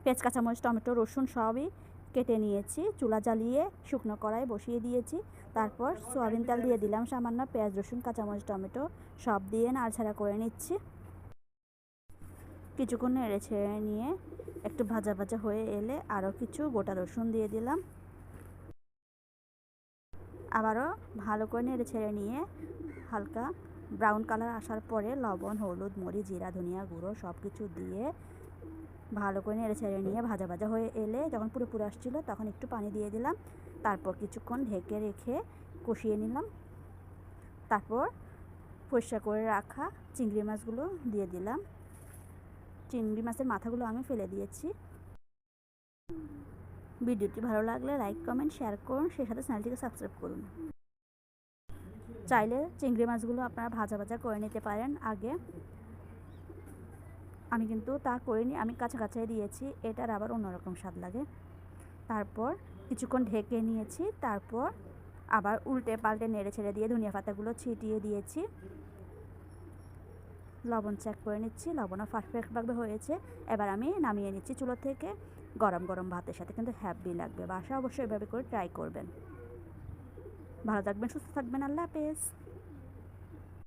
পেঁয়াজ, কাঁচামরিচ, টমেটো, রসুন সবই কেটে নিয়েছি। চুলা জ্বালিয়ে শুকনো কড়াই বসিয়ে দিয়েছি। তারপর সয়াবিন তেল দিয়ে দিলাম সামান্য। পেঁয়াজ, রসুন, কাঁচামরিচ, টমেটো সব দিয়ে নাড়াচাড়া করে নিচ্ছি। কিছুক্ষণ নেড়ে ছেড়ে নিয়ে একটু ভাজা ভাজা হয়ে এলে আরও কিছু গোটা রসুন দিয়ে দিলাম। আবারও ভালো করে নেড়ে ছেড়ে নিয়ে হালকা ব্রাউন কালার আসার পরে লবণ, হলুদ, মরিচ, জিরা, ধনিয়া গুঁড়ো সব কিছু দিয়ে ভালো করে নেড়ে ছেড়ে নিয়ে ভাজা ভাজা হয়ে এলে যখন পুরো আসছিল তখন একটু পানি দিয়ে দিলাম। তারপর কিছুক্ষণ ঢেকে রেখে কষিয়ে নিলাম। তারপর পরিষ্কার করে রাখা চিংড়ি মাছগুলো দিয়ে দিলাম। চিংড়ি মাছের মাথাগুলো আমি ফেলে দিয়েছি। ভিডিওটি ভালো লাগলে লাইক, কমেন্ট, শেয়ার করুন। সেই সাথে চ্যানেলটিকে সাবস্ক্রাইব করুন। চাইলে চিংড়ি মাছগুলো আপনারা ভাজা ভাজা করে নিতে পারেন আগে। আমি কিন্তু তা করিনি, আমি কাঁচা কাঁচাই দিয়েছি, এটার আবার অন্যরকম স্বাদ লাগে। তারপর কিছুক্ষণ ঢেকে নিয়েছি। তারপর আবার উল্টে পাল্টে নেড়ে ছেড়ে দিয়ে ধনিয়া পাতাগুলো ছিটিয়ে দিয়েছি। লবণ চেক করে নিচ্ছি, লবণও পারফেক্টভাবে হয়েছে। এবার আমি নামিয়ে নিচ্ছি চুলো থেকে। গরম গরম ভাতের সাথে কিন্তু হ্যাপি লাগবে। বাসা অবশ্যই এভাবে করে ট্রাই করবেন। ভালো থাকবেন, সুস্থ থাকবেন। আল্লাহ হাফেজ।